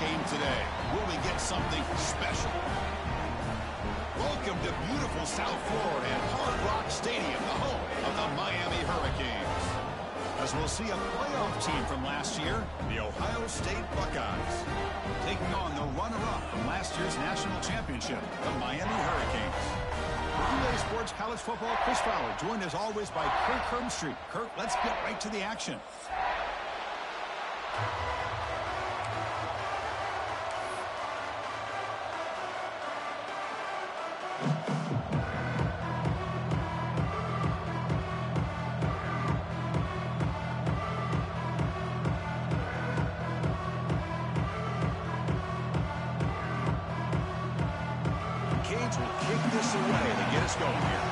game today? Will we get something special? Welcome to beautiful South Florida and Hard Rock Stadium, the home of the Miami Hurricanes. As we'll see a playoff team from last year, the Ohio State Buckeyes, taking on the runner-up from last year's national championship, the Miami Hurricanes. For EA Sports College Football, Chris Fowler, joined as always by Kirk Herbstreit. Kirk, let's get right to the action. Will kick this away to get us going here.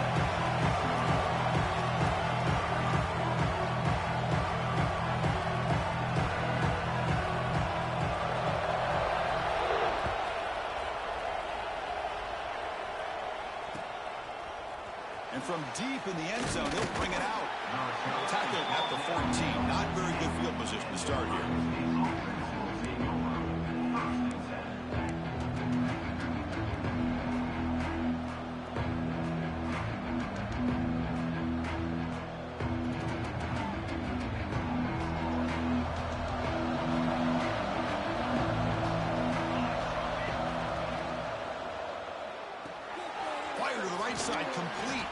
And from deep in the end zone, he'll bring it out. Tackled at the 14. Not very good field position to start here. To the right side, complete.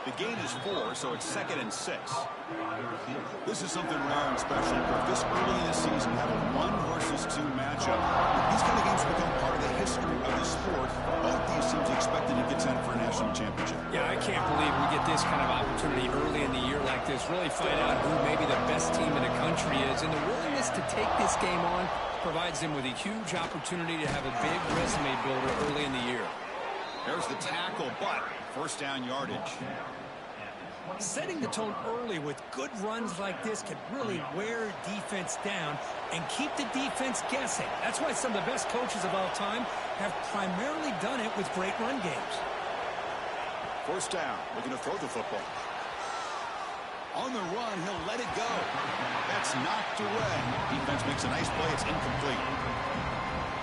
The gain is 4, so it's 2nd and 6. This is something rare and special. This early in the season, have a 1-versus-2 matchup. These kind of games become part of the history of the sport. Both these teams expected to contend for a national championship. Yeah, I can't believe we get this kind of opportunity early in the year like this. Really find out who maybe the best team in the country is. And the willingness to take this game on provides them with a huge opportunity to have a big resume builder early in the year. There's the tackle, but first down yardage. Setting the tone early with good runs like this can really wear defense down and keep the defense guessing. That's why some of the best coaches of all time have primarily done it with great run games. First down, looking to throw the football. On the run, he'll let it go. That's knocked away. Defense makes a nice play. It's incomplete.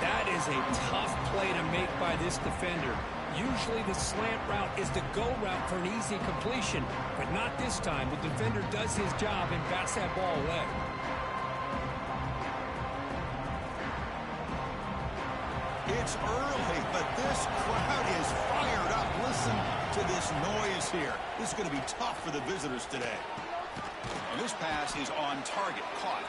That is a tough play to make by this defender. Usually the slant route is the go route for an easy completion, but not this time. The defender does his job and bats that ball away. It's early, but this crowd is fired up. Listen to this noise here. This is going to be tough for the visitors today. And this pass is on target, caught.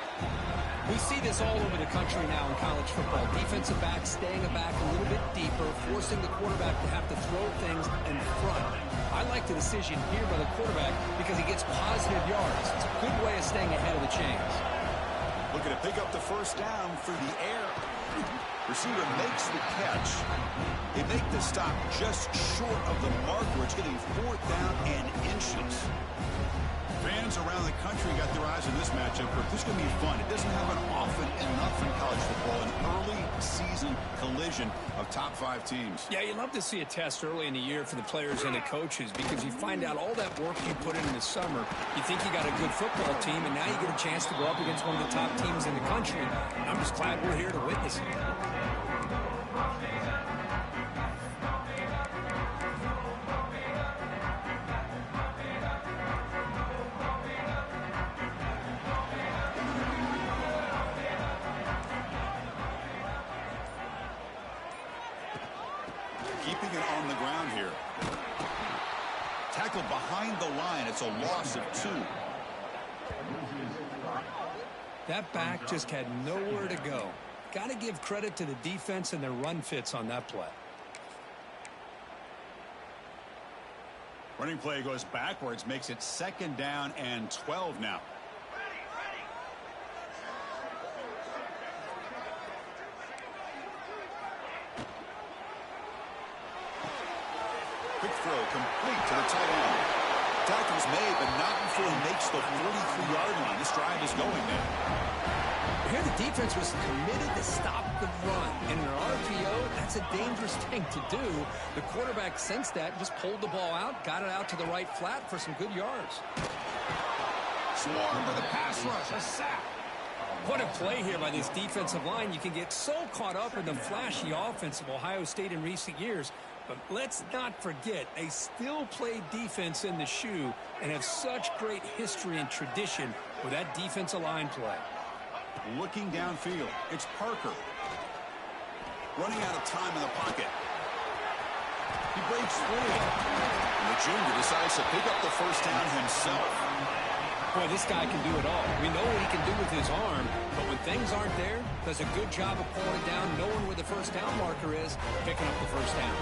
We see this all over the country now in college football. Defensive backs staying back a little bit deeper, forcing the quarterback to have to throw things in front. I like the decision here by the quarterback because he gets positive yards. It's a good way of staying ahead of the chains. Looking to pick up the first down through the air. Receiver makes the catch. They make the stop just short of the mark where it's getting 4th down and inches. Fans around the country got their eyes on this matchup, but this is going to be fun. It doesn't happen often enough in college football, an early season collision of top 5 teams. Yeah, you love to see a test early in the year for the players and the coaches because you find out all that work you put in the summer. You think you got a good football team, and now you get a chance to go up against one of the top teams in the country. And I'm just glad we're here to witness it. Keeping it on the ground here. Tackled behind the line. It's a loss of 2. That back just had nowhere to go. Got to give credit to the defense and their run fits on that play. Running play goes backwards, makes it 2nd down and 12 now. Quick throw, complete to the tight end. Tackle's made, but not before he makes the 43-yard line. This drive is going now. Here the defense was committed to stop the run. In an RPO, that's a dangerous thing to do. The quarterback sensed that and just pulled the ball out, got it out to the right flat for some good yards. Swarm with a pass rush, a sack. What a play here by this defensive line. You can get so caught up in the flashy offense of Ohio State in recent years. But let's not forget, they still play defense in the shoe and have such great history and tradition with that defensive line play. Looking downfield, it's Parker. Running out of time in the pocket. He breaks through. And the junior decides to pick up the first down himself. Boy, this guy can do it all. We know what he can do with his arm, but when things aren't there, does a good job of pulling it down, knowing where the first down marker is, picking up the first down.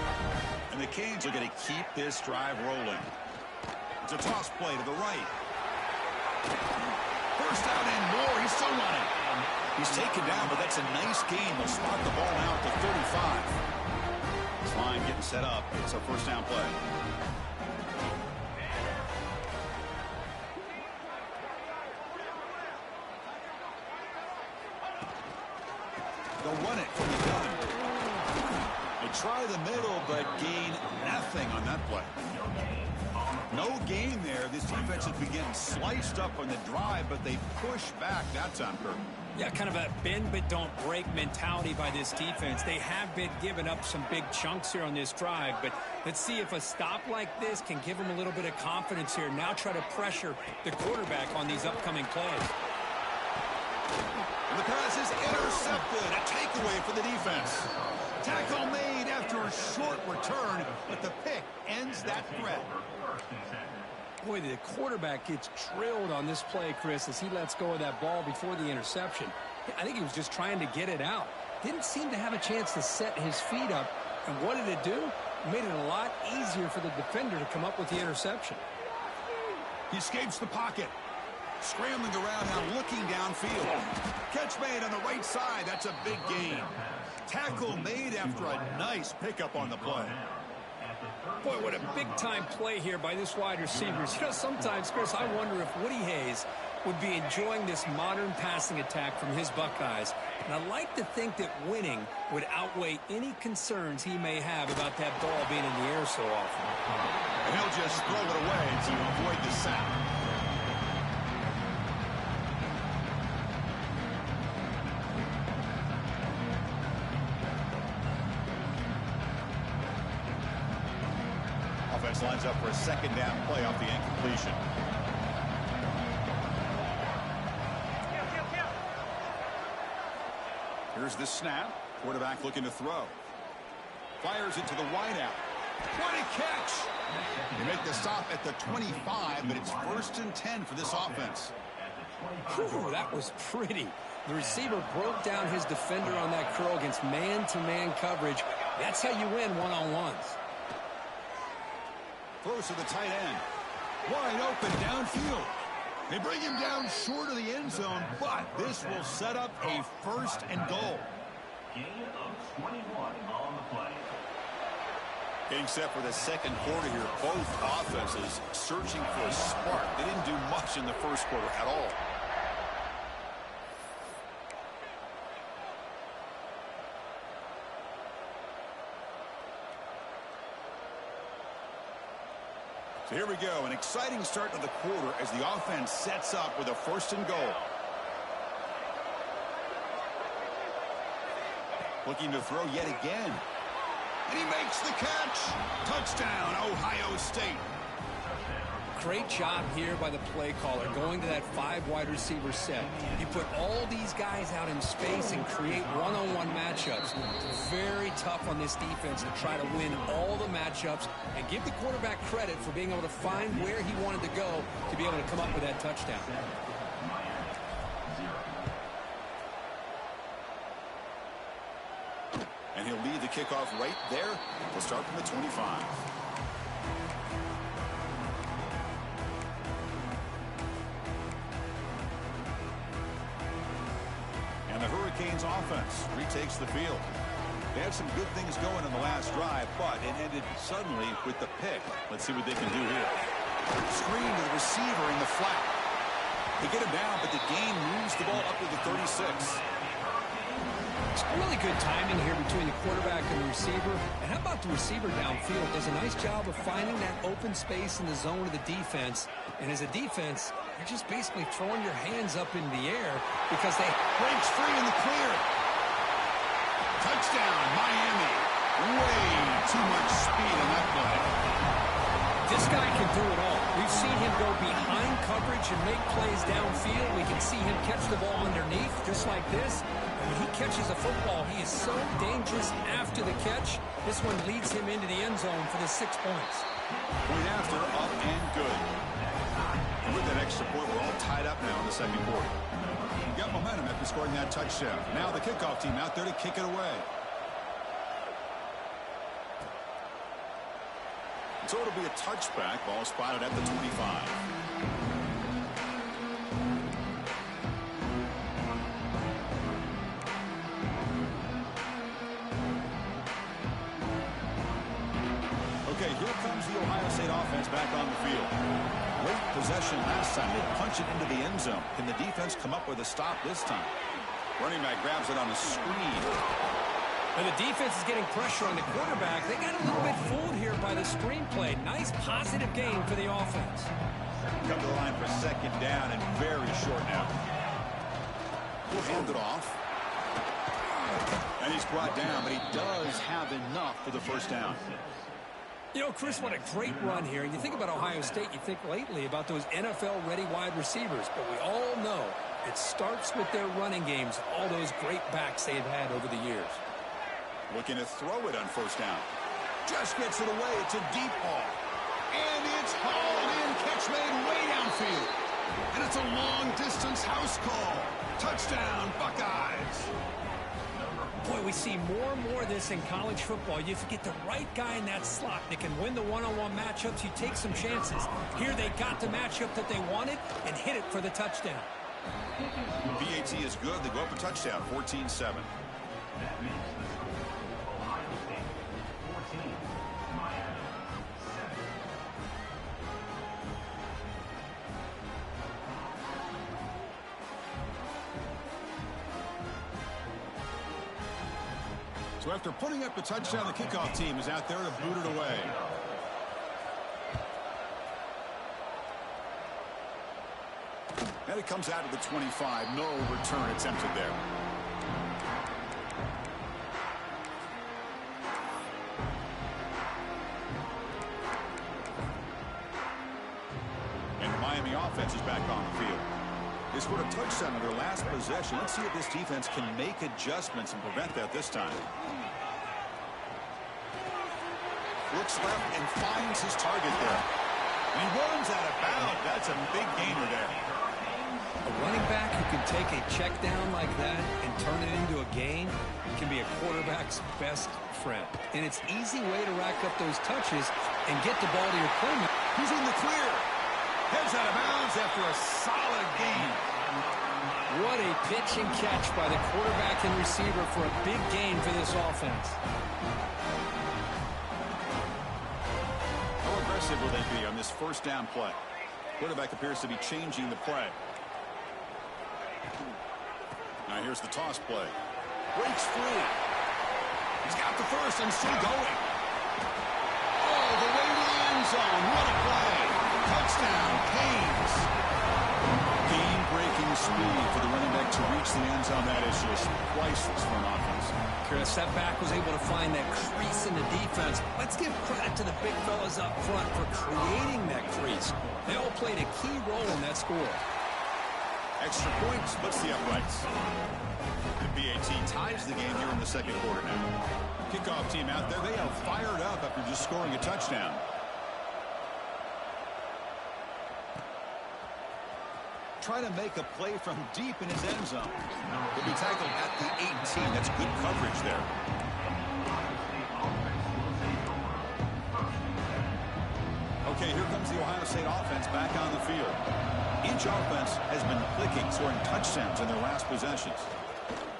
And the Canes are going to keep this drive rolling. It's a toss play to the right. First down and more. He's still running. He's taken down, but that's a nice gain. They'll spot the ball out to 35. This line getting set up. It's a first down play. They'll run it from the gun. They try the middle, but gain nothing on that play. No gain there. This defense has been getting sliced up on the drive, but they push back that time, Kirk. Yeah, kind of a bend but don't break mentality by this defense. They have been giving up some big chunks here on this drive, but let's see if a stop like this can give them a little bit of confidence here. Now try to pressure the quarterback on these upcoming plays. And the pass is intercepted. A takeaway for the defense. Tackle made after a short return, but the pick ends that threat. Boy, the quarterback gets drilled on this play, Chris, as he lets go of that ball before the interception. I think he was just trying to get it out. Didn't seem to have a chance to set his feet up. And what did it do? It made it a lot easier for the defender to come up with the interception. He escapes the pocket. Scrambling around now, looking downfield. Catch made on the right side. That's a big gain. Tackle made after a nice pickup on the play. Boy, what a big-time play here by this wide receiver. You know, sometimes, Chris, I wonder if Woody Hayes would be enjoying this modern passing attack from his Buckeyes. And I like to think that winning would outweigh any concerns he may have about that ball being in the air so often. And he'll just throw it away to avoid the sack. Offense lines up for a second down play off the incompletion. Here's the snap. Quarterback looking to throw. Fires it to the wideout. What a catch! They make the stop at the 25, but it's 1st and 10 for this offense. Whew, that was pretty. The receiver broke down his defender on that curl against man-to-man coverage. That's how you win one-on-ones. Throws to the tight end. Wide open downfield. They bring him down short of the end zone, but this will set up a 1st and goal. Gain of 21 on the play. Getting set for the second quarter here. Both offenses searching for a spark. They didn't do much in the first quarter at all. So here we go, an exciting start to the quarter as the offense sets up with a 1st and goal. Looking to throw yet again. And he makes the catch. Touchdown, Ohio State. Great job here by the play caller, going to that 5 wide receiver set. You put all these guys out in space and create one-on-one matchups. It's very tough on this defense to try to win all the matchups and give the quarterback credit for being able to find where he wanted to go to be able to come up with that touchdown. And he'll lead the kickoff right there. We'll start from the 25. And the Hurricanes offense retakes the field. They had some good things going in the last drive, but it ended suddenly with the pick. Let's see what they can do here. Screen to the receiver in the flat. They get him down, but the gain moves the ball up to the 36. It's really good timing here between the quarterback and the receiver. And how about the receiver downfield? Does a nice job of finding that open space in the zone of the defense. And as a defense, You're just basically throwing your hands up in the air because they... Breaks free in the clear. Touchdown, Miami. Way too much speed in that play. This guy can do it all. We've seen him go behind coverage and make plays downfield. We can see him catch the ball underneath, just like this. And when he catches a football, he is so dangerous after the catch. This one leads him into the end zone for the 6 points. Point after, up and good. And with that extra point, we're all tied up now in the second quarter. Got momentum after scoring that touchdown. Now the kickoff team out there to kick it away. So it'll be a touchback. Ball spotted at the 25. Okay, here comes the Ohio State offense back on the field. Late possession last time. They punch it into the end zone. Can the defense come up with a stop this time? Running back grabs it on a screen. And the defense is getting pressure on the quarterback. They got a little bit fooled here by the screenplay. Nice positive gain for the offense. Come to the line for second down and very short now. He'll hand it off. And he's brought down, but he does have enough for the first down. You know, Chris, what a great run here. And you think about Ohio State, you think lately about those NFL-ready wide receivers. But we all know it starts with their running games, all those great backs they've had over the years. Looking to throw it on first down. Just gets it away. It's a deep ball. And it's hauled in. Catch made way downfield. And it's a long-distance house call. Touchdown, Buckeyes. Boy, we see more and more of this in college football. If you get the right guy in that slot that can win the one-on-one matchups, you take some chances. Here they got the matchup that they wanted and hit it for the touchdown. BAT is good. They go up a touchdown, 14-7. So after putting up the touchdown, the kickoff team is out there to boot it away. And it comes out to the 25. No return attempted there. And the Miami offense is back on the field. They scored a touchdown in their last possession. Let's see if this defense can make adjustments and prevent that this time. Looks left and finds his target there. And he runs out of bounds. That's a big gainer there. A running back who can take a check down like that and turn it into a gain can be a quarterback's best friend. And it's an easy way to rack up those touches and get the ball to your opponent. He's in the clear. Heads out of bounds after a solid gain. What a pitch and catch by the quarterback and receiver for a big gain for this offense. How aggressive will they be on this first down play? Quarterback appears to be changing the play. Now here's the toss play. Breaks free. He's got the first and still going. Oh, the way to the end zone. What a play. Touchdown, Canes. Game-breaking speed for the running back to reach the end zone. That is just priceless for an offense. Chris, that back was able to find that crease in the defense. Let's give credit to the big fellas up front for creating that crease. They all played a key role in that score. Extra point splits the uprights. The BAT ties the game here in the second quarter now. Kickoff team out there. They are fired up after just scoring a touchdown. Trying to make a play from deep in his end zone. He'll be tackled at the 18. That's good coverage there. Okay, here comes the Ohio State offense back on the field. Each offense has been clicking, scoring touchdowns in their last possessions.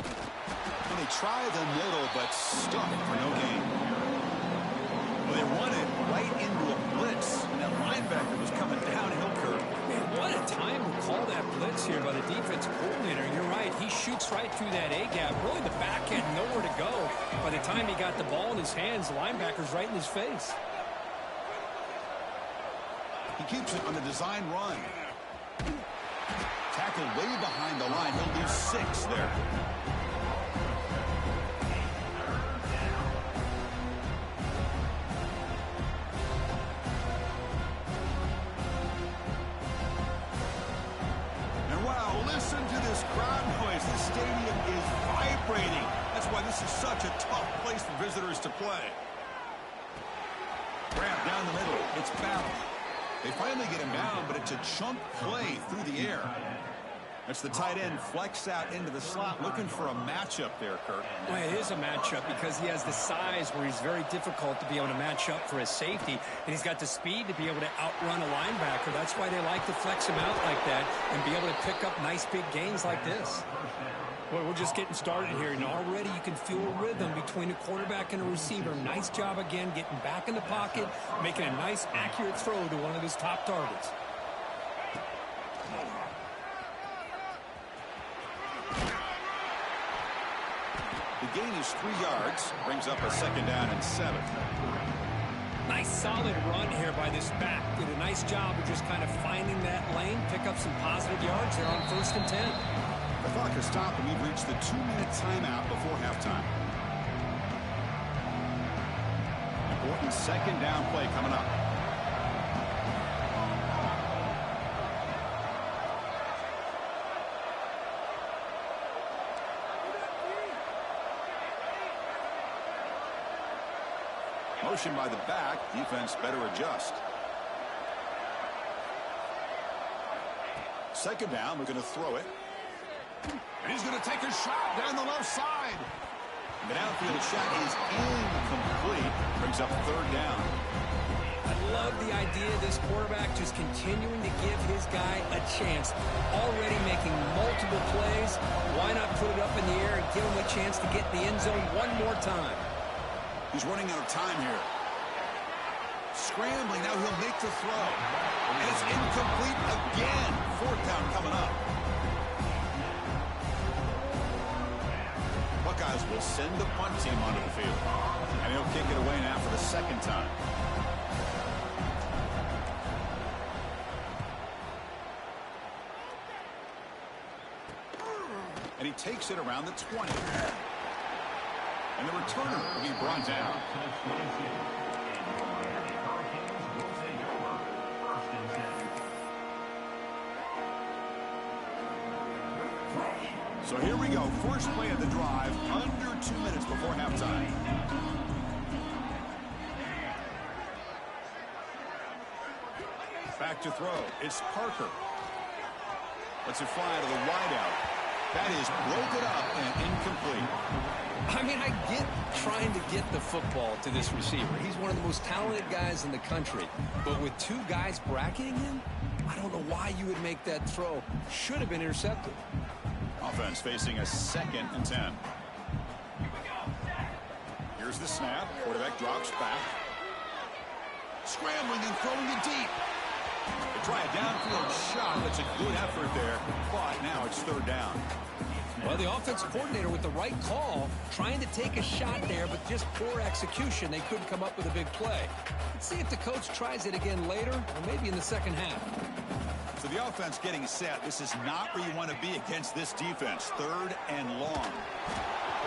And they try the middle, but stuck for no gain. Well, they run it right into a blitz, and that linebacker was coming downhill curve. Man, what a time to call that blitz here by the defensive coordinator. You're right. He shoots right through that A-gap. Really, the back had nowhere to go. By the time he got the ball in his hands, the linebacker's right in his face. He keeps it on the design run. Tackled way behind the line. He'll lose 6 there. And wow, listen to this crowd noise. The stadium is vibrating. That's why this is such a tough place for visitors to play. Grab down the middle. It's battle. They finally get him down, but it's a chunk play through the air. That's the tight end flex out into the slot, looking for a matchup there, Kurt. Well, it is a matchup because he has the size where he's very difficult to be able to match up for his safety, and he's got the speed to be able to outrun a linebacker. That's why they like to flex him out like that and be able to pick up nice big gains like this. Boy, we're just getting started here, and already you can feel a rhythm between the quarterback and the receiver. Nice job again getting back in the pocket, making a nice, accurate throw to one of his top targets. The gain is 3 yards, brings up a 2nd down and 7. Nice solid run here by this back. Did a nice job of just kind of finding that lane, pick up some positive yards there on 1st and 10. The clock has stopped, and we've reached the 2-minute timeout before halftime. Important 2nd down play coming up. Motion by the back. Defense better adjust. 2nd down. We're going to throw it. And he's going to take a shot down the left side. The downfield shot is incomplete. Brings up 3rd down. I love the idea of this quarterback just continuing to give his guy a chance. Already making multiple plays. Why not put it up in the air and give him a chance to get in the end zone one more time? He's running out of time here. Scrambling. Now he'll make the throw. And it's incomplete again. 4th down coming up. Buckeyes will send the punt team onto the field. And he'll kick it away now for the 2nd time. And he takes it around the 20. And the returner will be brought down. So here we go. First play of the drive, under 2 minutes before halftime. Back to throw. It's Parker. Lets it fly to the wideout. That is broken up and incomplete. I mean, I get trying to get the football to this receiver. He's one of the most talented guys in the country. But with 2 guys bracketing him, I don't know why you would make that throw. Should have been intercepted. Offense facing a 2nd and 10. Here's the snap. Quarterback drops back. Scrambling and throwing it deep. They try a downfield shot. That's a good effort there. But now it's 3rd down. Well, the offensive coordinator with the right call, trying to take a shot there, but just poor execution. They couldn't come up with a big play. Let's see if the coach tries it again later, or maybe in the 2nd half. So the offense getting set. This is not where you want to be against this defense. 3rd and long.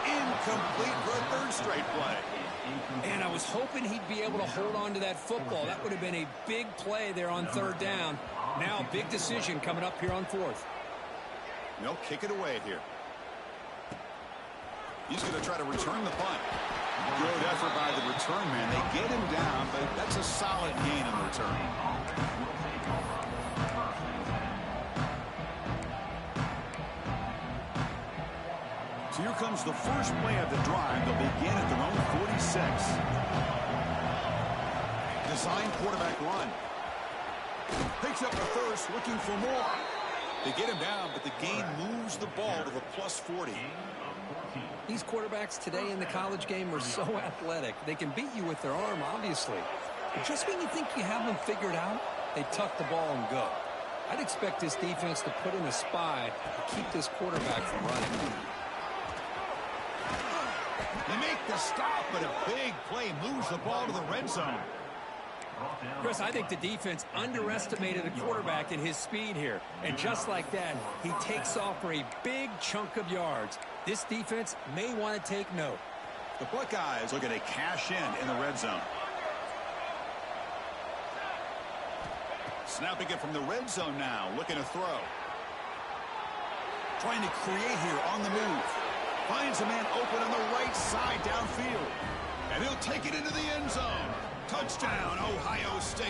Incomplete for a 3rd straight play. And I was hoping he'd be able to hold on to that football. That would have been a big play there on 3rd down. Now a big decision coming up here on 4th. They'll kick it away here. He's going to try to return the punt. Good effort by the return man. They get him down, but that's a solid gain on the return. So here comes the first play of the drive. They'll begin at their own 46. Design quarterback run. Picks up the first, looking for more. They get him down, but the gain moves the ball to the +40. These quarterbacks today in the college game are so athletic. They can beat you with their arm, obviously. But just when you think you have them figured out, they tuck the ball and go. I'd expect this defense to put in a spy to keep this quarterback from running. They make the stop, but a big play moves the ball to the red zone. Brought down. Chris, I think the defense underestimated the quarterback and his speed here. And just like that, he takes off for a big chunk of yards. This defense may want to take note. The Buckeyes looking to cash in the red zone. Snapping it from the red zone now, looking to throw. Trying to create here on the move. Finds a man open on the right side downfield. And he'll take it into the end zone. Touchdown, Ohio State.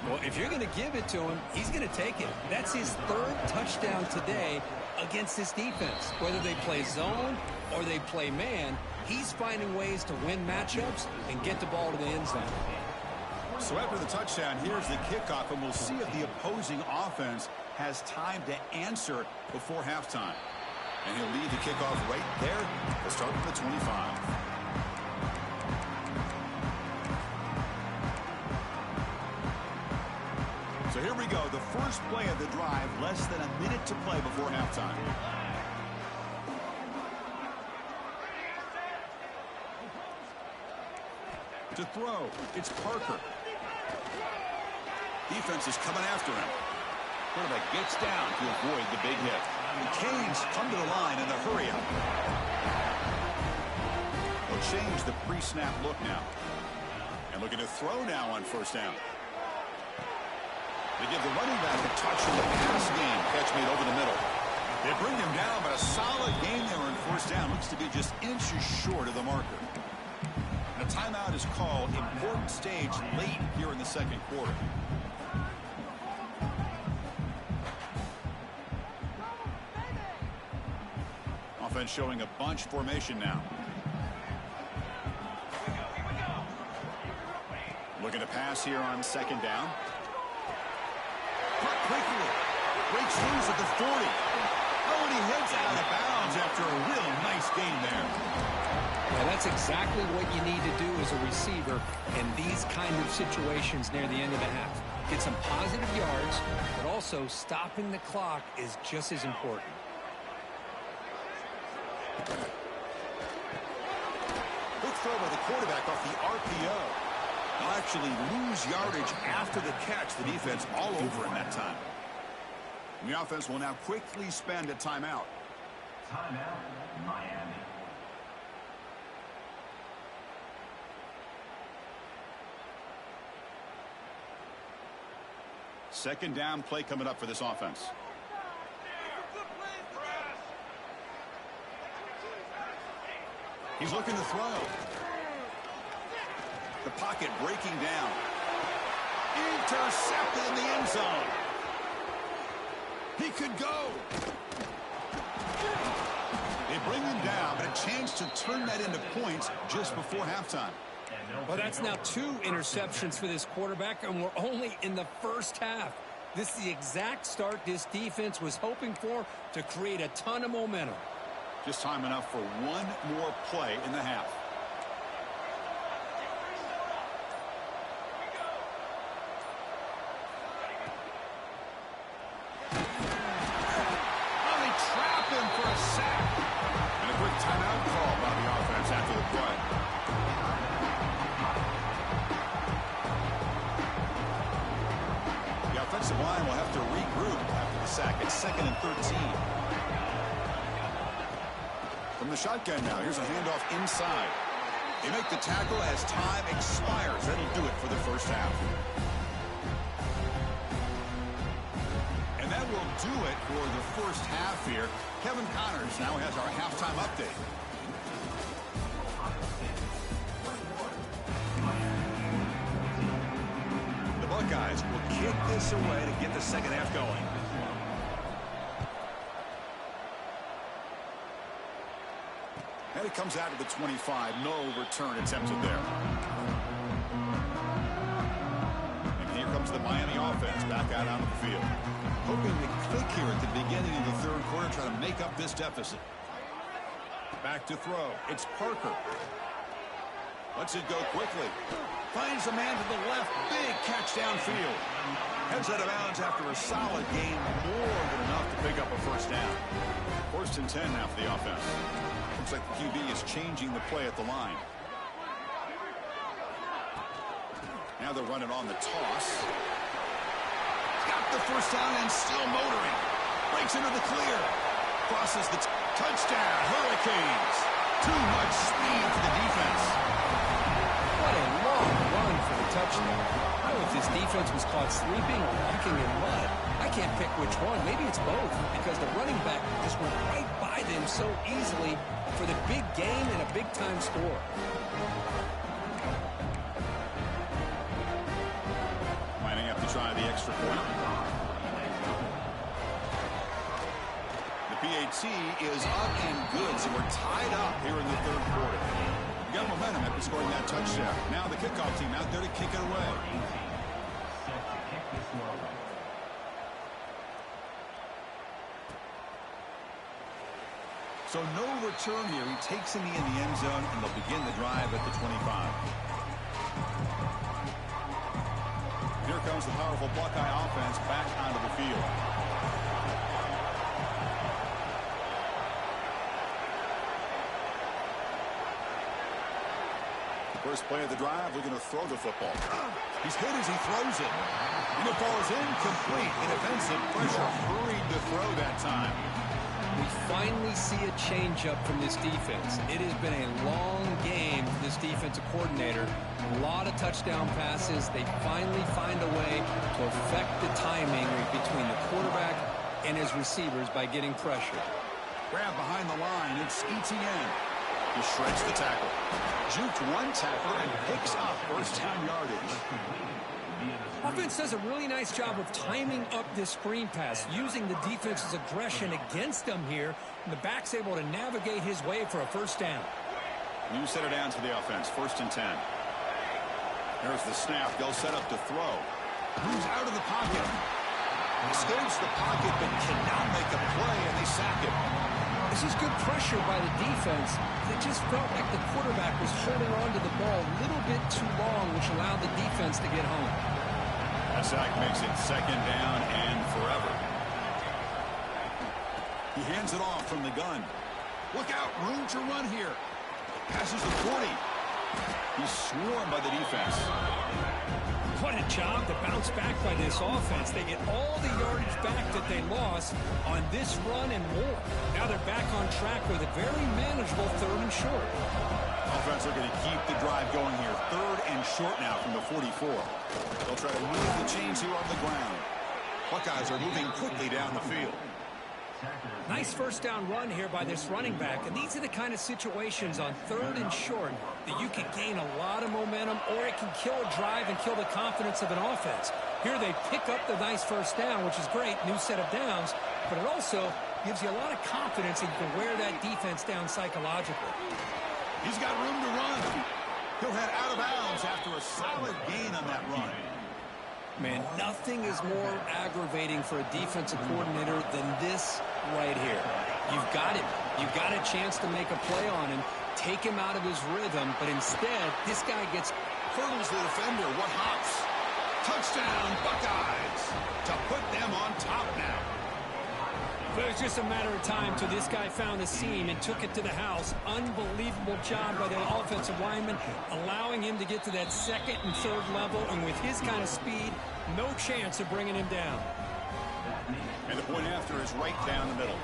Well, if you're going to give it to him, he's going to take it. That's his third touchdown today against this defense. Whether they play zone or they play man, he's finding ways to win matchups and get the ball to the end zone. So after the touchdown, here's the kickoff, and we'll see if the opposing offense has time to answer before halftime. And he'll lead the kickoff right there. We'll start from the 25. So here we go, the first play of the drive, less than a minute to play before halftime. To throw, it's Parker. Defense is coming after him. Quarterback gets down to avoid the big hit. The Canes come to the line in the hurry-up. They'll change the pre-snap look now. And looking to throw now on first down. They give the running back a touch in the pass game. Catch made over the middle. They bring him down, but a solid game there on first down. Looks to be just inches short of the marker. And a timeout is called. Important stage late here in the second quarter. Offense showing a bunch formation now. Looking to pass here on second down. Cut quickly. Breaks loose at the 40. Oh, and he heads out of bounds after a real nice gain there. Yeah, that's exactly what you need to do as a receiver in these kind of situations near the end of the half. Get some positive yards, but also stopping the clock is just as important. Good throw by the quarterback off the RPO. They'll actually lose yardage after the catch. The defense all over him that time. And the offense will now quickly spend a timeout. Timeout, Miami. Second down play coming up for this offense. He's looking to throw. The pocket breaking down. Intercepted in the end zone. He could go. They bring him down, but a chance to turn that into points just before halftime. Well, that's now 2 interceptions for this quarterback, and we're only in the first half. This is the exact start this defense was hoping for to create a ton of momentum. Just time enough for one more play in the half. Oh, they trap him for a sack. And a quick timeout call by the offense after the play. The offensive line will have to regroup after the sack. It's 2nd and 13. From the shotgun now, here's a handoff inside. They make the tackle as time expires. That'll do it for the first half. And that will do it for the first half here. Kevin Connors now has our halftime update. The Buckeyes will kick this away to get the second half going. And it comes out to the 25. No return attempted there. And here comes the Miami offense back out onto the field. Hoping to click here at the beginning of the third quarter, trying to make up this deficit. Back to throw. It's Parker. Lets it go quickly. Finds a man to the left. Big catch downfield. Heads out of bounds after a solid gain. More than enough to pick up a first down. 1st and 10 now for the offense. Looks like the QB is changing the play at the line. Now they're running on the toss. Got the first down and still motoring. Breaks into the clear. Crosses the touchdown. Hurricanes. Too much speed for the defense. What a long run for the touchdown. I don't know if this defense was caught sleeping or walking in mud. I can't pick which one. Maybe it's both, because the running back just went right by them so easily for the big gain and a big-time score. Lining up to try the extra point. The PAT is up and good, so we're tied up here in the third quarter. We got momentum after scoring that touchdown. Now the kickoff team out there to kick it away. So no return here. He takes in the end zone, and they'll begin the drive at the 25. Here comes the powerful Buckeye offense back onto the field. First play of the drive, we're going to throw the football. He's hit as he throws it. And the ball is incomplete. And offensive pressure hurried to throw that time. We finally see a change-up from this defense. It has been a long game for this defensive coordinator. A lot of touchdown passes. They finally find a way to affect the timing between the quarterback and his receivers by getting pressure. Grab behind the line. It's Etienne. He shreds the tackle. Juked one tackler and picks up first down yardage. Offense does a really nice job of timing up this screen pass, using the defense's aggression against them here, and the back's able to navigate his way for a first down. New center down to the offense, 1st and 10. There's the snap. They'll set up to throw. Moves out of the pocket. Escapes the pocket, but cannot make a play, and they sack him. This is good pressure by the defense. It just felt like the quarterback was holding on to the ball a little bit too long, which allowed the defense to get home. That sack makes it 2nd down and forever. He hands it off from the gun. Look out, room to run here. Passes the 40. He's swarmed by the defense. What a job to bounce back by this offense. They get all the yardage back that they lost on this run and more. Now they're back on track with a very manageable 3rd and short. Offense are going to keep the drive going here. 3rd and short now from the 44. They'll try to move the chains here on the ground. Buckeyes are moving quickly down the field. Nice first down run here by this running back, and these are the kind of situations on 3rd and short that you can gain a lot of momentum, or it can kill a drive and kill the confidence of an offense. Here they pick up the nice first down, which is great, new set of downs, but it also gives you a lot of confidence that you can wear that defense down psychologically. He's got room to run. He'll head out of bounds after a solid gain on that run. Man, nothing is more aggravating for a defensive coordinator than this right here. You've got him. You've got a chance to make a play on him, take him out of his rhythm, but instead, this guy gets... Hurdles the defender. What hops? Touchdown, Buckeyes, to put them on top now. But it was just a matter of time till this guy found a seam and took it to the house. Unbelievable job by the offensive lineman, allowing him to get to that 2nd and 3rd level, and with his kind of speed, no chance of bringing him down. And the point after is right down the middle.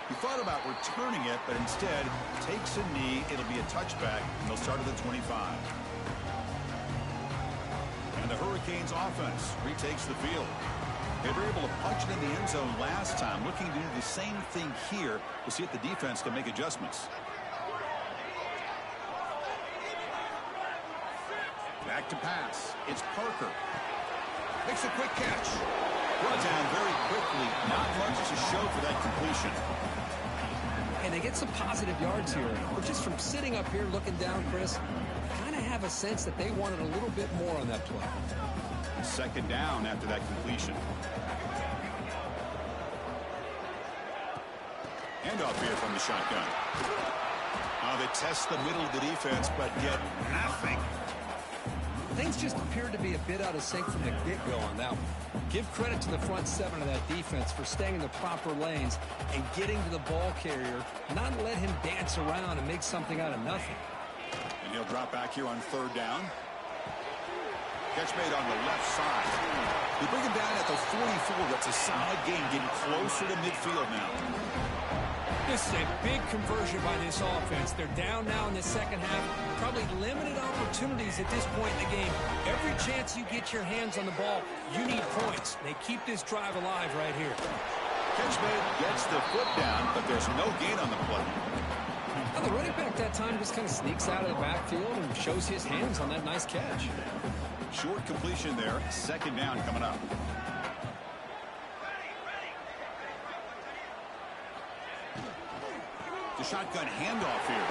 He thought about returning it, but instead takes a knee. It'll be a touchback, and they'll start at the 25. And the Hurricanes offense retakes the field. They were able to punch it in the end zone last time, looking to do the same thing here to see if the defense can make adjustments. Back to pass. It's Parker. Makes a quick catch. Brought down very quickly. Not much to show for that completion. And they get some positive yards here. But just from sitting up here looking down, Chris, I kind of have a sense that they wanted a little bit more on that play. 2nd down after that completion. Handoff here from the shotgun. They test the middle of the defense, but get nothing. things just appeared to be a bit out of sync from the get-go on that one. Give credit to the front seven of that defense for staying in the proper lanes and getting to the ball carrier, not let him dance around and make something out of nothing. And he'll drop back here on third down. Catch made on the left side. They bring him down at the 44. That's a solid gain, getting closer to midfield now. This is a big conversion by this offense. They're down now in the second half. Probably limited opportunities at this point in the game. Every chance you get your hands on the ball, you need points. They keep this drive alive right here. Catch made, gets the foot down, but there's no gain on the play. Well, the running back that time just kind of sneaks out of the backfield and shows his hands on that nice catch. Short completion there. Second down coming up. The shotgun handoff here.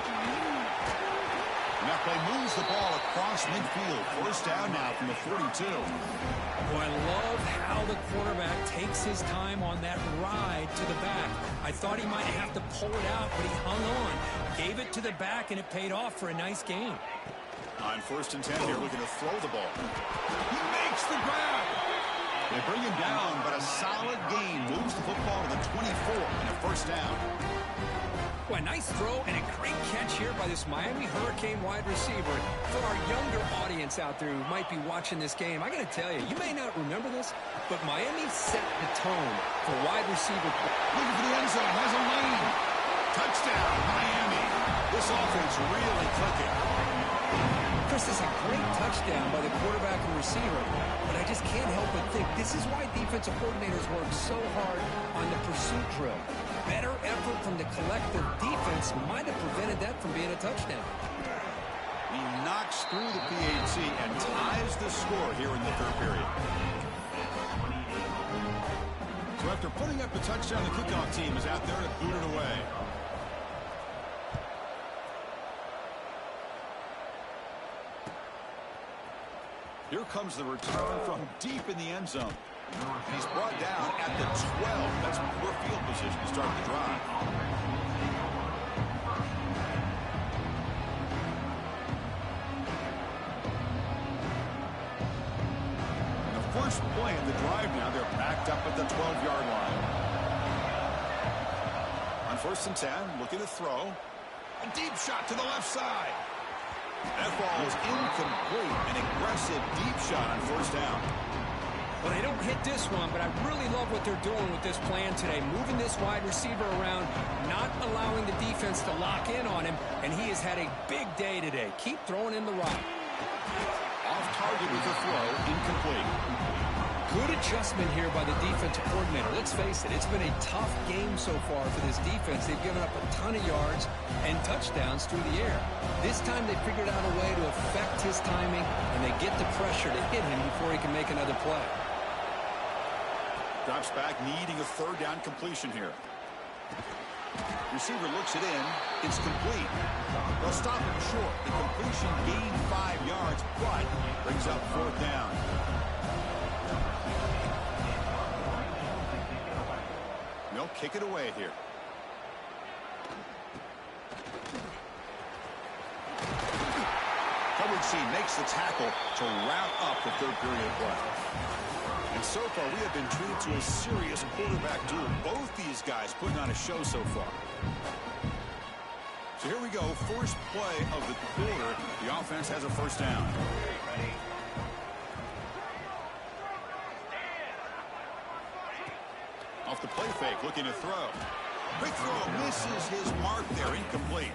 And that play moves the ball across midfield. First down now from the 42. Boy, I love how the quarterback takes his time on that ride to the back. I thought he might have to pull it out, but he hung on. Gave it to the back, and it paid off for a nice gain. On 1st and 10 here, looking to throw the ball. He makes the grab. They bring him down, but a solid gain moves the football to the 24 and a first down. Well, a nice throw and a great catch here by this Miami Hurricane wide receiver. For our younger audience out there who might be watching this game, I got to tell you, you may not remember this, but Miami set the tone for wide receiver. Looking for the end zone, has a lane. Touchdown, Miami. This offense really clicking. Chris, this is a great touchdown by the quarterback and receiver, but I just can't help but think this is why defensive coordinators work so hard on the pursuit drill. Better effort from the collective defense might have prevented that from being a touchdown. He knocks through the PAT and ties the score here in the third period. So after putting up the touchdown, the kickoff team is out there to boot it away. Here comes the return from deep in the end zone. He's brought down at the 12. That's poor field position to start the drive. The first play of the drive now, they're backed up at the 12-yard line. On 1st and 10, looking to throw. A deep shot to the left side. That ball is incomplete. An aggressive deep shot on 1st down. Well, they don't hit this one, but I really love what they're doing with this plan today. Moving this wide receiver around, not allowing the defense to lock in on him, and he has had a big day today. Keep throwing in the rock. Off target with the throw, incomplete. Good adjustment here by the defensive coordinator. Let's face it, it's been a tough game so far for this defense. They've given up a ton of yards and touchdowns through the air. This time they figured out a way to affect his timing, and they get the pressure to hit him before he can make another play. Drops back, needing a 3rd down completion here. Receiver looks it in. It's complete. They'll stop him short. The completion gained 5 yards, but brings up 4th down. They'll kick it away here. Coverage C makes the tackle to wrap up the third period play. And so far, we have been treated to a serious quarterback duel. Both these guys putting on a show so far. So here we go. First play of the quarter. The offense has a 1st down. Off the play fake, looking to throw. Quick throw, misses his mark there, incomplete.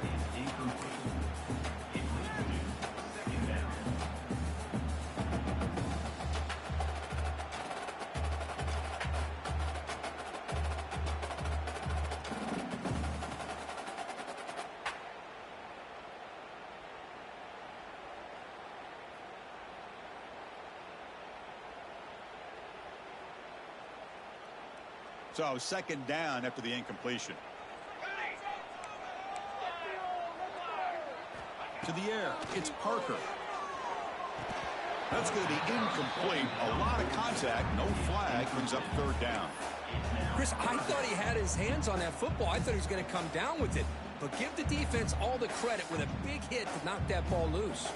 So 2nd down after the incompletion. To the air, it's Parker. That's going to be incomplete. A lot of contact, no flag, brings up 3rd down. Chris, I thought he had his hands on that football. I thought he was going to come down with it. But give the defense all the credit with a big hit to knock that ball loose.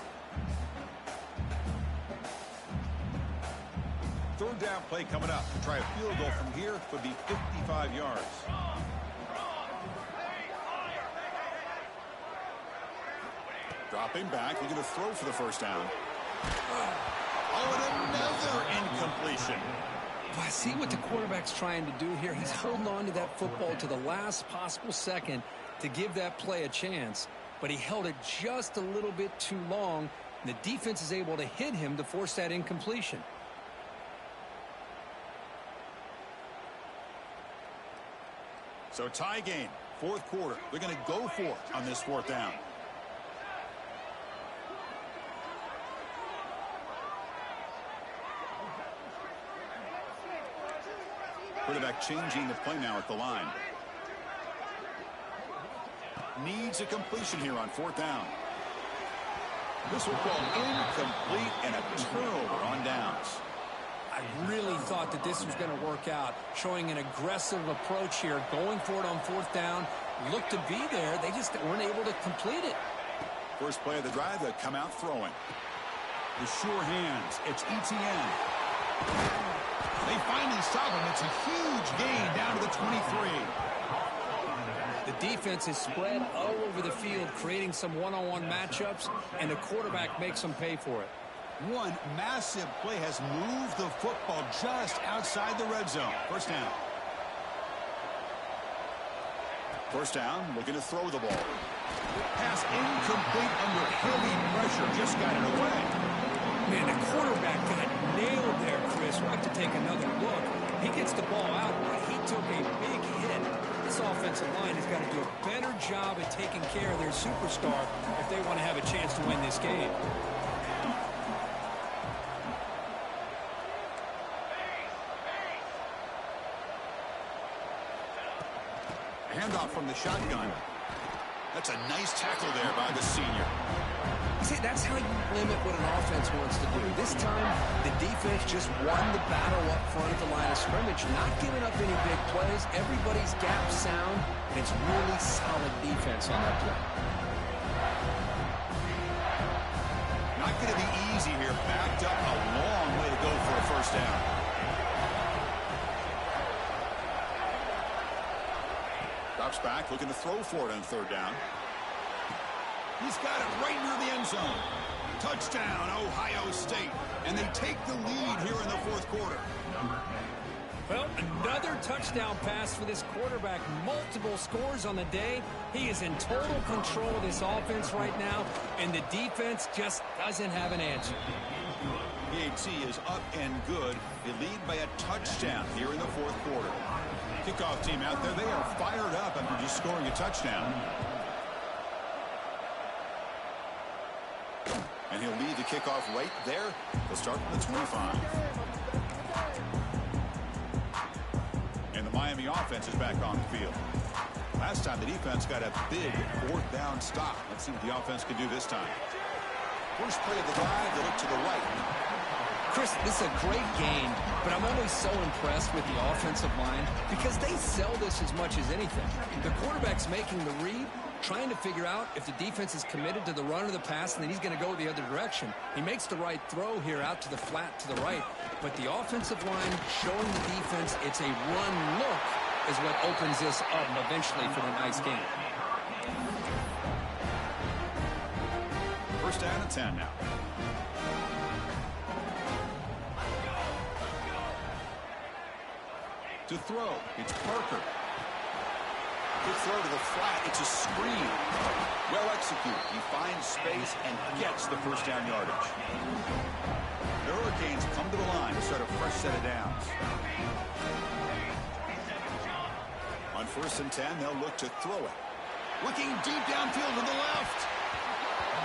Third down play coming up. Try a field goal from here. Would be 55 yards. Dropping back. Looking to throw for the first down. Oh, and another incompletion. I see what the quarterback's trying to do here. He's holding on to that football to the last possible second to give that play a chance. But he held it just a little bit too long. And the defense is able to hit him to force that incompletion. So tie game, fourth quarter. They're going to go for it on this fourth down. Quarterback changing the play now at the line. Needs a completion here on fourth down. This will call incomplete and a turnover on downs. I really thought that this was going to work out, showing an aggressive approach here, going for it on fourth down. Looked to be there. They just weren't able to complete it. First play of the drive, they come out throwing. The sure hands. It's ETN. They finally stop him. It's a huge gain down to the 23. The defense is spread all over the field, creating some one-on-one matchups, and the quarterback makes them pay for it. One massive play has moved the football just outside the red zone. First down. First down, looking to throw the ball. Pass incomplete under heavy pressure. Just got it away. Man, the quarterback got nailed there, Chris. We'll have to take another look. He gets the ball out, but he took a big hit. This offensive line has got to do a better job at taking care of their superstar if they want to have a chance to win this game. Handoff from the shotgun. That's a nice tackle there by the senior. See, that's how you limit what an offense wants to do. This time, the defense just won the battle up front at the line of scrimmage, not giving up any big plays. Everybody's gap sound, and it's really solid defense on that play. Not going to be easy here. Backed up a long way to go for a first down. Drops back, looking to throw for it on third down. He's got it right near the end zone. Touchdown, Ohio State. And they take the lead here in the fourth quarter. Well, another touchdown pass for this quarterback. Multiple scores on the day. He is in total control of this offense right now, and the defense just doesn't have an answer. PAT is up and good. They lead by a touchdown here in the fourth quarter. Kickoff team out there, they are fired up after just scoring a touchdown. And he'll lead the kickoff right there. They'll start from the 25. And the Miami offense is back on the field. Last time the defense got a big fourth down stop. Let's see what the offense can do this time. First play of the drive, they look to the right. Chris, this is a great game, but I'm always so impressed with the offensive line because they sell this as much as anything. The quarterback's making the read, trying to figure out if the defense is committed to the run or the pass, and then he's going to go the other direction. He makes the right throw here out to the flat to the right, but the offensive line showing the defense it's a run look is what opens this up eventually for the nice game. First down and 10 now. To throw, it's Parker. Good throw to the flat. It's a screen. Well executed. He finds space and gets the first down yardage. The Hurricanes come to the line to start a fresh set of downs. On first and 10, they'll look to throw it. Looking deep downfield to the left.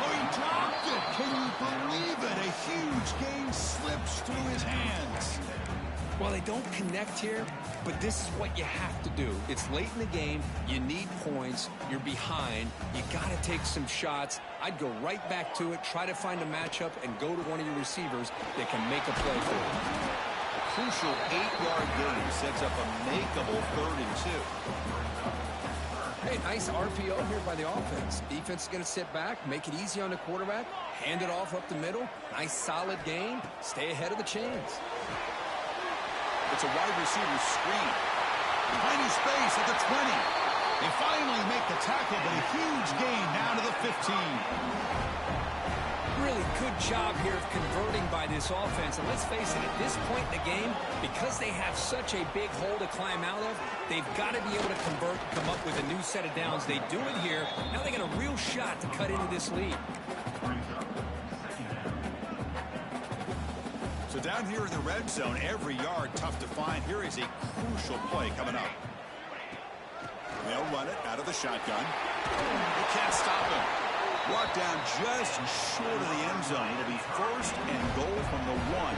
Oh, he dropped it. Can you believe it? A huge gain slips through his hands. Well, they don't connect here, but this is what you have to do. It's late in the game. You need points. You're behind. You got to take some shots. I'd go right back to it, try to find a matchup, and go to one of your receivers that can make a play for you. A crucial 8-yard gain sets up a makeable 3rd and 2. Hey, nice RPO here by the offense. Defense is going to sit back, make it easy on the quarterback, hand it off up the middle. Nice solid gain. Stay ahead of the chains. It's a wide receiver screen. Tiny space at the 20. They finally make the tackle, but a huge gain down to the 15. Really good job here of converting by this offense. And let's face it, at this point in the game, because they have such a big hole to climb out of, they've got to be able to convert and come up with a new set of downs. They do it here. Now they got a real shot to cut into this lead. So down here in the red zone, every yard tough to find. Here is a crucial play coming up. They'll run it out of the shotgun. They can't stop him. Brought down just short of the end zone. It'll be first and goal from the 1.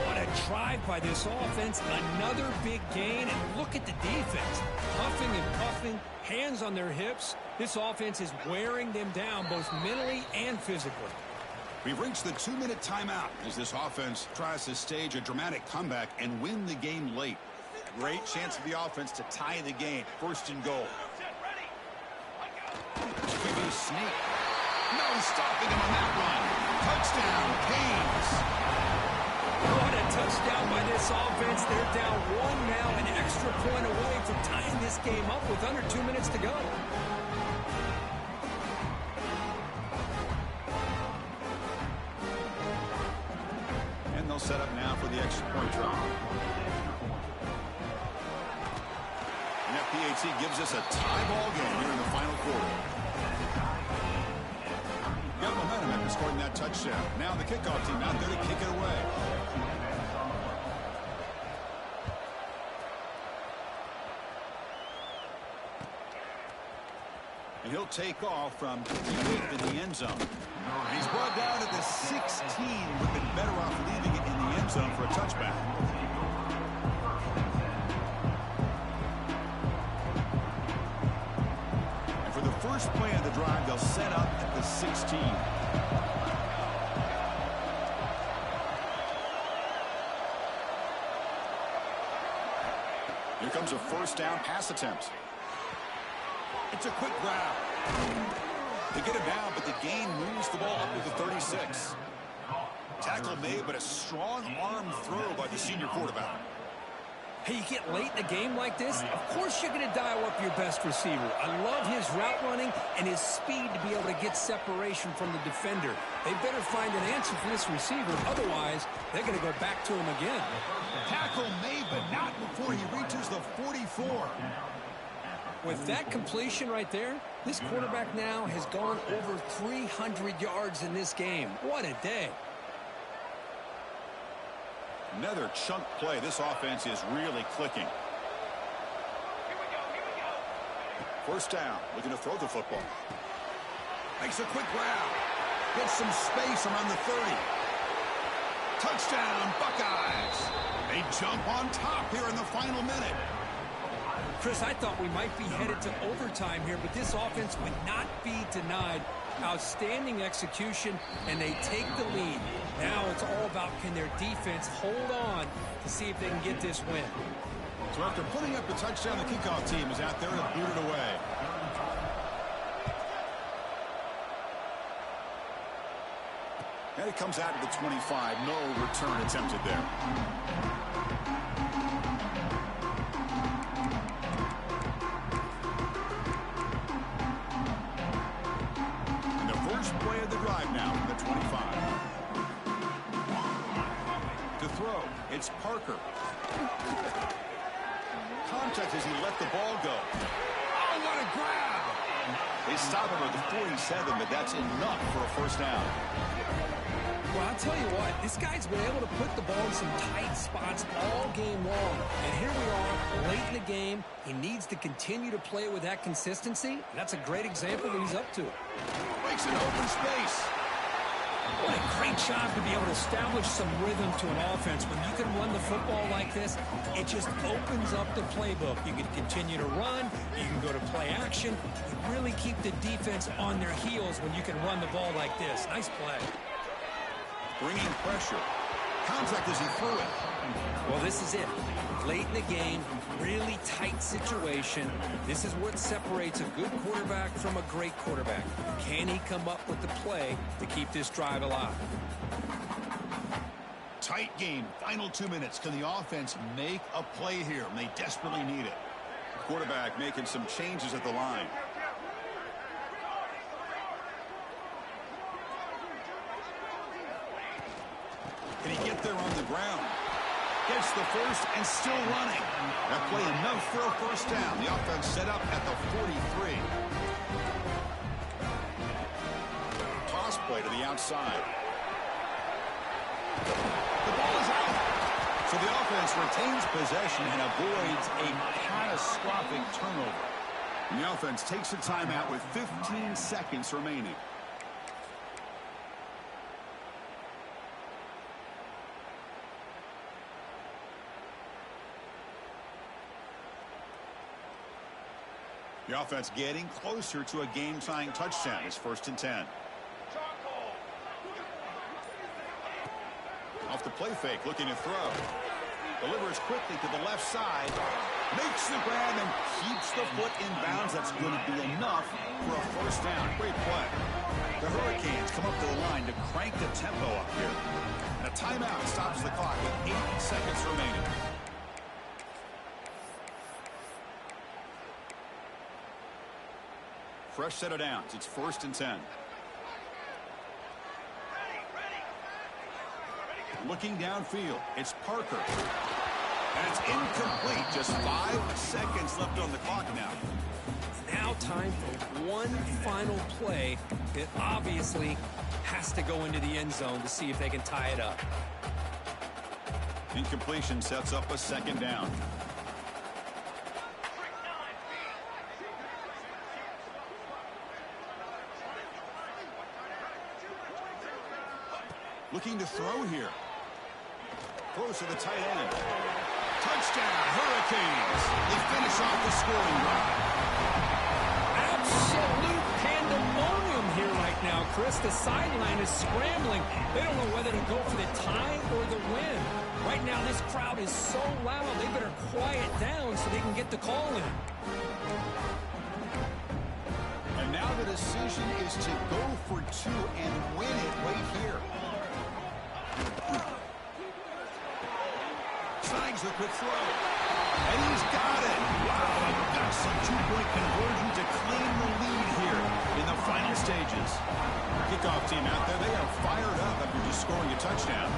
What a drive by this offense. Another big gain. And look at the defense. Puffing and puffing, hands on their hips. This offense is wearing them down both mentally and physically. We've reached the 2-minute timeout as this offense tries to stage a dramatic comeback and win the game late. Great chance for the offense to tie the game. First and goal. Could be a sneak. No stopping him on that run. Touchdown, Canes. What a touchdown by this offense. They're down 1 now, an extra point away from tying this game up with under 2 minutes to go. And they'll set up now for the extra point try. And FPAT gives us a tie ball game here in the final quarter. Got momentum after scoring that touchdown. Now the kickoff team out there to kick it away. And he'll take off from deep in the end zone. And he's brought down to the 16. Would have been better off leaving it in the end zone for a touchback. First play of the drive, they'll set up at the 16. Here comes a first down pass attempt. It's a quick grab. They get it down, but the gain moves the ball up to the 36. Tackle made, but a strong arm throw by the senior quarterback. Hey, you get late in a game like this, of course you're going to dial up your best receiver. I love his route running and his speed to be able to get separation from the defender. They better find an answer for this receiver. Otherwise, they're going to go back to him again. Tackle made, but not before he reaches the 44. With that completion right there, this quarterback now has gone over 300 yards in this game. What a day. Another chunk play. This offense is really clicking. First down, looking to throw the football. Makes a quick grab. Gets some space around the 30. Touchdown, Buckeyes. They jump on top here in the final minute. Chris, I thought we might be headed to overtime here, but this offense would not be denied. Outstanding execution, and they take the lead. Now it's all about can their defense hold on to see if they can get this win. So after putting up the touchdown, the kickoff team is out there to boot it away. And it comes out to the 25. No return attempted there. Play of the drive now from the 25. To throw, it's Parker. Contact as he let the ball go. Oh, what a grab! They stop him at the 47, but that's enough for a first down. Well, I'll tell you what, this guy's been able to put the ball in some tight spots all game long. And here we are, late in the game. He needs to continue to play with that consistency. That's a great example that he's up to. Makes an open space. What a great job to be able to establish some rhythm to an offense. When you can run the football like this, it just opens up the playbook. You can continue to run. You can go to play action. You really keep the defense on their heels when you can run the ball like this. Nice play. Bringing pressure. Contact as he threw it. Well, this is it. Late in the game, really tight situation. This is what separates a good quarterback from a great quarterback. Can he come up with the play to keep this drive alive? Tight game, final 2 minutes. Can the offense make a play here? And they desperately need it. Quarterback making some changes at the line. Can he get there on the ground? Gets the first and still running. That play enough for a first down. The offense set up at the 43. Toss play to the outside. The ball is out. So the offense retains possession and avoids a catastrophic turnover. And the offense takes a timeout with 15 seconds remaining. The offense getting closer to a game-tying touchdown. It's 1st and 10. Off the play fake, looking to throw. Delivers quickly to the left side. Makes the grab and keeps the foot in bounds. That's going to be enough for a first down. Great play. The Hurricanes come up to the line to crank the tempo up here. And a timeout stops the clock with 8 seconds remaining. Fresh set of downs. It's 1st and 10. Looking downfield. It's Parker. And it's incomplete. Just 5 seconds left on the clock now. Now time for one final play. It obviously has to go into the end zone to see if they can tie it up. Incompletion sets up a 2nd down. Looking to throw here. Throws to the tight end. Touchdown, Hurricanes. They finish off the scoring drive. Absolute pandemonium here right now, Chris. The sideline is scrambling. They don't know whether to go for the tie or the win. Right now, this crowd is so loud, they better quiet down so they can get the call in. And now the decision is to go for 2 and win it right here. Snags the quick throw. And he's got it. Wow, they've got some 2-point conversion to claim the lead here in the final stages. Kickoff team out there, they are fired up after just scoring a touchdown.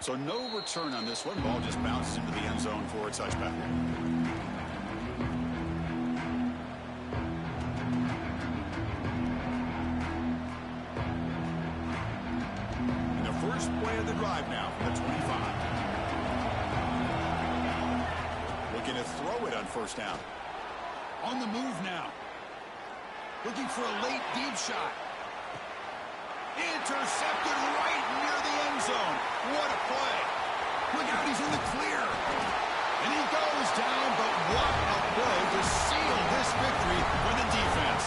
So no return on this one. Ball just bounces into the end zone for a touchback. First play of the drive now from the 25. Looking to throw it on 1st down. On the move now. Looking for a late deep shot. Intercepted right near the end zone. What a play. Look out, he's in the clear. And he goes down, but what a play to seal this victory for the defense.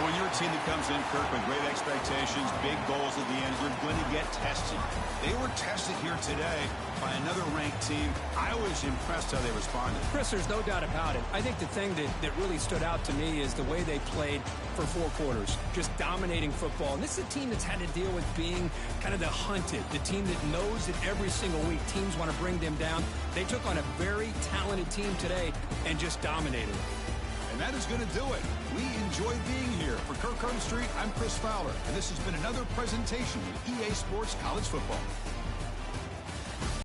When you're a team that comes in, Kirk, with great expectations, big goals at the end, you're going to get tested. They were tested here today by another ranked team. I was impressed how they responded. Chris, there's no doubt about it. I think the thing that really stood out to me is the way they played for 4 quarters, just dominating football. And this is a team that's had to deal with being kind of the hunted, the team that knows that every single week teams want to bring them down. They took on a very talented team today and just dominated. And that is going to do it. We enjoyed being here. For Kirk Street, I'm Chris Fowler, and this has been another presentation of EA Sports College Football.